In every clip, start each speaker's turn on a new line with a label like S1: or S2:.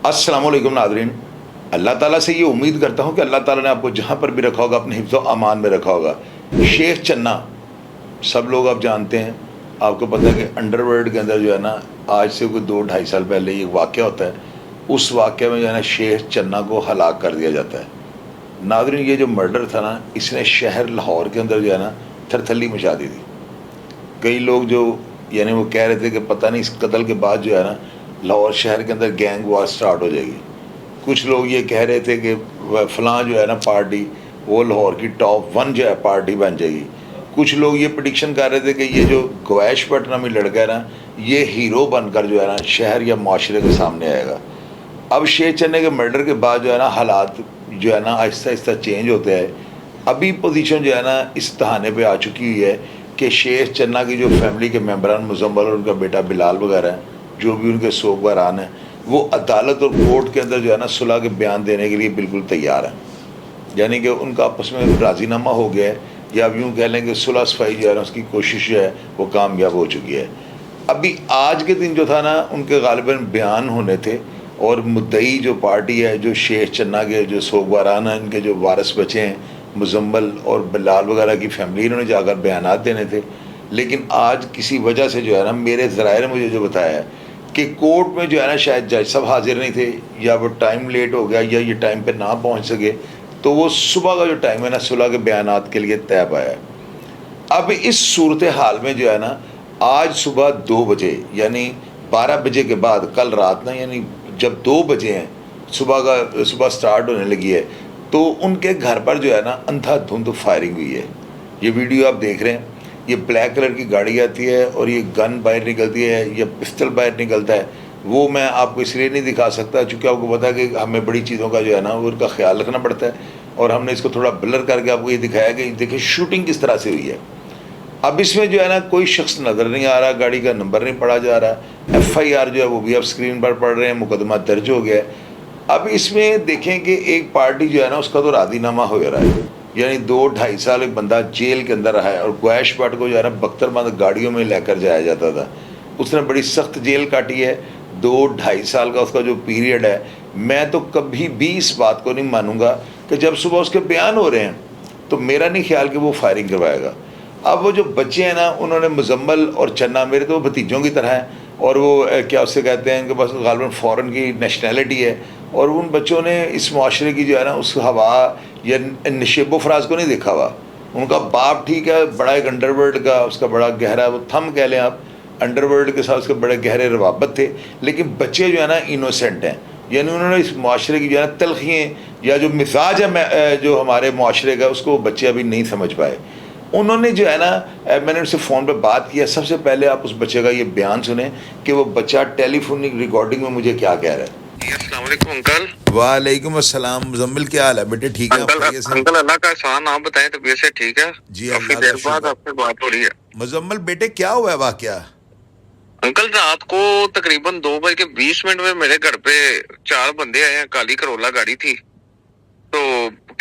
S1: अस्सलाम वालेकुम नाज़रीन। अल्लाह ताला से ये उम्मीद करता हूँ कि अल्लाह ताला ने आपको जहाँ पर भी रखा होगा अपने हिफ्ज़ व अमान में रखा होगा। शेख चन्ना सब लोग आप जानते हैं, आपको पता है कि अंडरवर्ल्ड के अंदर जो है ना, आज से कोई 2-2.5 साल पहले ये वाक़या होता है। उस वाक़े में जो है ना शेख चन्ना को हलाक कर दिया जाता है। नाज़रीन, ये जो मर्डर था ना, इसने शहर लाहौर के अंदर जो है ना थरथल्ली मचा दी थी। कई लोग जो यानी वो कह रहे थे कि पता नहीं इस कत्ल के बाद जो है ना लाहौर शहर के अंदर गैंग वार स्टार्ट हो जाएगी। कुछ लोग ये कह रहे थे कि फ़लाँ जो है ना पार्टी वो लाहौर की टॉप 1 जो है पार्टी बन जाएगी। कुछ लोग ये प्रेडिक्शन कर रहे थे कि ये जो गवैश भट्ट नामी लड़का है ना, ये हीरो बनकर जो है ना शहर या माशरे के सामने आएगा। अब शेख चन्ने के मर्डर के बाद जो है ना हालात जो है ना आहिस्ता आहिस्ता चेंज होते हैं। अभी पोजीशन जो है ना इस तहाने पे आ चुकी हुई है कि शेख चन्ना की जो फैमिली के मेम्बरान मुजम्मल और उनका बेटा बिलाल वगैरह हैं, जो भी उनके सोगवारान हैं, वो अदालत और कोर्ट के अंदर जो है ना सुलह के बयान देने के लिए बिल्कुल तैयार हैं। यानी कि उनका आपस में राजीनामा हो गया है, या अब यूँ कह लें कि सुलह सफाई जो है ना उसकी कोशिश जो है वो कामयाब हो चुकी है। अभी आज के दिन जो था ना उनके गालिबन बयान होने थे, और मुद्दई जो पार्टी है, जो शेख चन्ना के जो सोगवारान हैं, इनके जो वारिस बचे हैं मुजम्मल और बिलाल वगैरह की फैमिली, इन्होंने जाकर बयानात देने थे। लेकिन आज किसी वजह से जो है ना मेरे ज़राए ने मुझे जो बताया है कि कोर्ट में जो है ना शायद जज साहब हाजिर नहीं थे, या वो टाइम लेट हो गया, या ये टाइम पे ना पहुंच सके, तो वो सुबह का जो टाइम है ना सुलह के बयानात के लिए तय पाया है। अब इस सूरत हाल में जो है ना आज सुबह 2 बजे यानी 12 बजे के बाद कल रात ना, यानी जब 2 बजे हैं सुबह स्टार्ट होने लगी है, तो उनके घर पर जो है ना अंधाधुंध फायरिंग हुई है। ये वीडियो आप देख रहे हैं, ये ब्लैक कलर की गाड़ी आती है और ये गन बाहर निकलती है या पिस्टल बाहर निकलता है। वो मैं आपको इसलिए नहीं दिखा सकता क्योंकि आपको पता है कि हमें बड़ी चीज़ों का जो है ना उनका ख्याल रखना पड़ता है, और हमने इसको थोड़ा ब्लर करके आपको ये दिखाया कि देखिए शूटिंग किस तरह से हुई है। अब इसमें जो है ना कोई शख्स नज़र नहीं आ रहा, गाड़ी का नंबर नहीं पढ़ा जा रहा, FIR जो है वो भी आप स्क्रीन पर पढ़ रहे हैं, मुकदमा दर्ज हो गया है। अब इसमें देखें कि एक पार्टी जो है ना उसका तो राजीनामा हो रहा है, यानी 2-2.5 साल एक बंदा जेल के अंदर रहा है, और गवैश भट्ट को जो है ना बख्तरबंद गाड़ियों में लेकर जाया जाता था। उसने बड़ी सख्त जेल काटी है। 2-2.5 साल का उसका जो पीरियड है, मैं तो कभी भी इस बात को नहीं मानूंगा कि जब सुबह उसके बयान हो रहे हैं तो मेरा नहीं ख्याल कि वो फायरिंग करवाएगा। अब वो जो बच्चे हैं ना, उन्होंने मुजम्मल और चन्ना मेरे तो भतीजों की तरह हैं, और वो क्या उससे कहते हैं कि बस गालिबन फ़ॉरेन की नेशनैलिटी है, और उन बच्चों ने इस माशरे की जो है ना उस हवा या नशेबो फराज को नहीं देखा हुआ। उनका बाप ठीक है, बड़ा एक अंडरवर्ल्ड का उसका बड़ा गहरा वो थम कह लें आप, अंडरवर्ल्ड के साथ उसके बड़े गहरे रवाबत थे, लेकिन बच्चे जो है ना इनोसेंट हैं। यानी उन्होंने इस माशरे की जो है ना तलखियाँ या जो मिजाज है जो हमारे माशरे का, उसको बच्चे अभी नहीं समझ पाए। उन्होंने जो है ना मैंने उनसे फ़ोन पे बात किया। सबसे पहले आप उस बच्चे का ये बयान सुने कि वो बच्चा टेलीफोनिक रिकॉर्डिंग में मुझे क्या कह रहा है।
S2: अस्सलाम वालेकुम अंकल।
S1: वालेकुम अस्सलाम। मुजम्मिल, क्या हाल है बेटे? ठीक है
S2: अंकल अल्लाह का एहसान, आप बताएं तबीयत से ठीक है?
S1: जी
S2: काफी देर बाद आपसे बात हो रही है।
S1: मुजम्मिल बेटे, क्या हुआ है वाकया?
S2: अंकल रात को तकरीबन 2:20 में मेरे घर पे 4 बंदे आए हैं, काली करोला गाड़ी थी, तो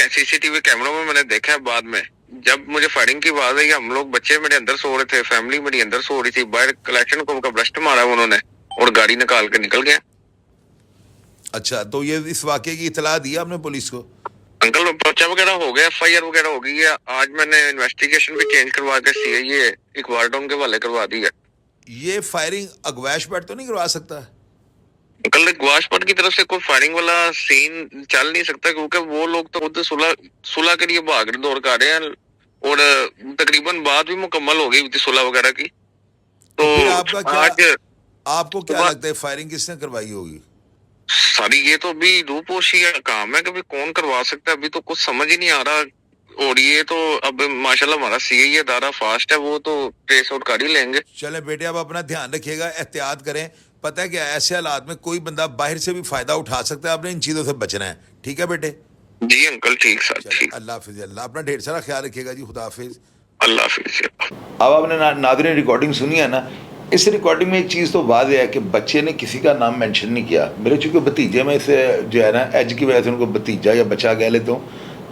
S2: CCTV कैमरों में मैंने देखा है। बाद में जब मुझे फायरिंग की आवाज आई, हम लोग बच्चे मेरे अंदर सो रहे थे, फैमिली मेरी अंदर सो रही थी, बाहर कलेक्शन को का ब्रस्ट मारा उन्होंने और गाड़ी निकाल के निकल गया।
S1: अच्छा, तो ये इस वाकये की इतला दी आपने पुलिस को?
S2: अंकल पर्चा वगैरह हो गया, FIR वगैरह हो गई है। आज मैंने इन्वेस्टिगेशन भी चेंज करवा के CIA इकबाल के हवाले करवा दी है।
S1: ये फायरिंग अगवैश भट्ट तो नहीं करवा सकता?
S2: अंकल इकबाल भट्ट की तरफ से कोई फायरिंग वाला सीन चल नहीं सकता, क्योंकि वो लोग तो खुद सुलह के लिए भाग दौड़ कर रहे हैं, और तकरीबन बात भी मुकम्मल हो गई थी सुलह वगैरह की। तो
S1: आपको क्या लगता है फायरिंग किसने करवाई होगी?
S2: सारी ये तो अभी रूपोशी का काम है कि भी कौन करवा सकता है, अभी तो कुछ समझ ही नहीं आ रहा। और ये तो अब माशाल्लाह हमारा CIA अदारा फास्ट है, वो तो ट्रेस आउट कर ही लेंगे।
S1: चले बेटे, अब अपना ध्यान रखिएगा, एहतियात करें। पता है क्या, ऐसे हालात में कोई बंदा बाहर से भी फायदा उठा सकता है, आपने इन चीज़ों से बचना है। ठीक है बेटे?
S2: जी अंकल, ठीक सर, ठीक।
S1: अल्लाह हाफिज़। अल्लाह अपना ढेर सारा ख्याल रखिएगा जी। खुदा हाफिज़।
S2: अल्लाह हाफिज़।
S1: अब आपने नादरीन रिकॉर्डिंग सुनी है ना, इस रिकॉर्डिंग में एक चीज़ तो वाज़ है कि बच्चे ने किसी का नाम मेंशन नहीं किया। मेरे चूँकि भतीजे में से जो है ना एज की वजह से उनको भतीजा या बच्चा कह लेता हूँ,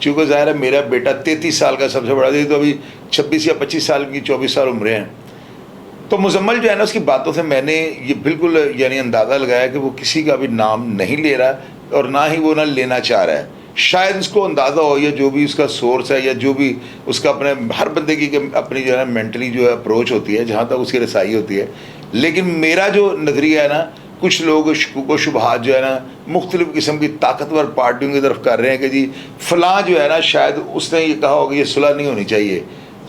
S1: चूँकि ज़ाहिर है मेरा बेटा 33 साल का सबसे बड़ा, तो अभी 26 या 25 साल की 24 साल उम्र हैं। تو مزمل جو ہے نا اس کی باتوں سے میں نے یہ بالکل یعنی اندازہ لگایا کہ وہ کسی کا بھی نام نہیں لے رہا اور نہ ہی وہ نہ لینا چاہ رہا ہے. شاید اس کو اندازہ ہو یا جو بھی اس کا سورس ہے یا جو بھی اس کا اپنے ہر بندے کی اپنی جو ہے نا مینٹلی جو ہے اپروچ ہوتی ہے جہاں تک اس کی رسائی ہوتی ہے. لیکن میرا جو نظریہ ہے نا کچھ لوگ شکوک و شبہات جو ہے نا مختلف قسم کی طاقتور پارٹیوں کی طرف کر رہے ہیں کہ جی فلاں جو ہے نا شاید اس نے یہ کہا ہوگا یہ صلح نہیں ہونی چاہیے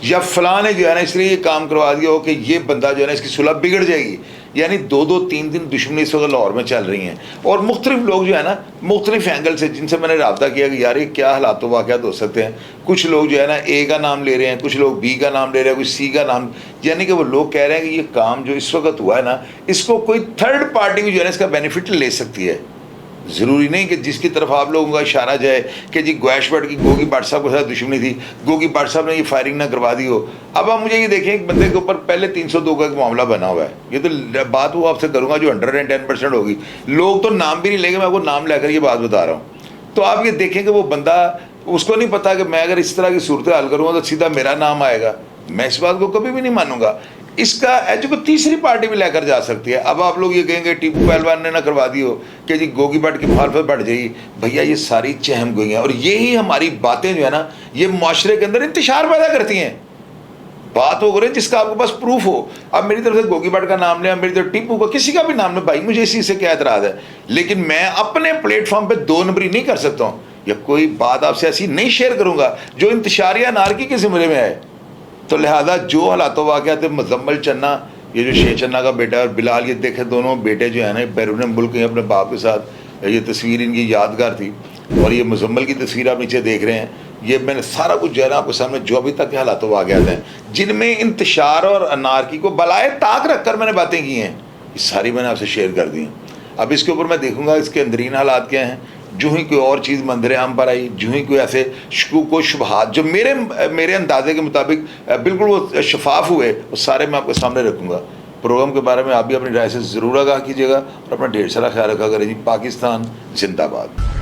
S1: یا فلاں نے جو ہے نا اس لیے یہ کام کروا دیا ہو کہ یہ بندہ جو ہے نا اس کی صلح بگڑ جائے گی. یعنی 2-3 دن دشمنی اس وقت لاہور میں چل رہی ہیں اور مختلف لوگ جو ہے نا مختلف اینگل سے جن سے میں نے رابطہ کیا کہ یار یہ کیا حالات و واقعات ہو سکتے ہیں. کچھ لوگ جو ہے نا اے کا نام لے رہے ہیں, کچھ لوگ بی کا نام لے رہے ہیں, کچھ سی کا نام, یعنی کہ وہ لوگ کہہ رہے ہیں کہ یہ کام جو اس وقت ہوا ہے نا اس کو کوئی تھرڈ پارٹی بھی جو ہے نا اس کا بینیفٹ لے سکتی ہے. ضروری نہیں کہ جس کی طرف آپ لوگوں کا اشارہ جائے کہ جی گویش بٹ کی گوگی بٹ صاحب کے ساتھ دشمنی تھی, گوگی بٹ صاحب نے یہ فائرنگ نہ کروا دی ہو. اب آپ مجھے یہ دیکھیں ایک بندے کے اوپر پہلے 302 کا ایک معاملہ بنا ہوا ہے. یہ تو بات وہ آپ سے کروں گا جو 110% ہوگی. لوگ تو نام بھی نہیں لیں گے, میں آپ کو نام لے کر یہ بات بتا رہا ہوں. تو آپ یہ دیکھیں کہ وہ بندہ اس کو نہیں پتا کہ میں اگر اس طرح کی صورتحال کروں گا تو سیدھا میرا نام آئے گا. میں اس بات کو کبھی بھی نہیں مانوں گا. اس کا ایجو کو تیسری پارٹی بھی لے کر جا سکتی ہے. اب آپ لوگ یہ کہیں گے ٹیپو پہلوان نے نہ کروا دی ہو کہ جی گوگی بٹ کی مخالفت بڑھ جائے گی. بھیا یہ ساری چہم گوئی ہیں اور یہی ہماری باتیں جو ہے نا یہ معاشرے کے اندر انتشار پیدا کرتی ہیں. بات ہو رہی جس کا آپ کے پاس پروف ہو. اب میری طرف سے گوگی بٹ کا نام لیں, میری طرف ٹیپو کا, کسی کا بھی نام لیں, بھائی مجھے اسی سے کیا اعتراض ہے. لیکن میں اپنے پلیٹ فارم پہ 2 نمبری نہیں کر سکتا ہوں یا کوئی بات آپ سے ایسی نہیں شیئر کروں گا جو انتشاریہ نارکی کے زمرے میں ہے. تو لہذا جو حالات و واقعات مزمل چنا, یہ جو شیر چنا کا بیٹا اور بلال, یہ دیکھے دونوں بیٹے جو ہیں نا بیرون ملک ہیں اپنے باپ کے ساتھ. یہ تصویر ان کی یادگار تھی اور یہ مزمل کی تصویر آپ نیچے دیکھ رہے ہیں. یہ میں نے سارا کچھ جو ہے نا آپ کے سامنے جو ابھی تک کے حالات و واقعات ہیں جن میں انتشار اور انارکی کو بلائے طاق رکھ کر میں نے باتیں کی ہیں, یہ ساری میں نے آپ سے شیئر کر دی ہیں. اب اس کے اوپر میں دیکھوں گا اس کے اندرین حالات کیا ہیں. جو ہی کوئی اور چیز منظر عام پر آئی, جو ہی کوئی ایسے شکوک و شبہات جو میرے اندازے کے مطابق بالکل وہ شفاف ہوئے, وہ سارے میں آپ کے سامنے رکھوں گا. پروگرام کے بارے میں آپ بھی اپنی رائے سے ضرور آگاہ کیجیے گا اور اپنا ڈھیر سارا خیال رکھا کریں. جی پاکستان زندہ باد.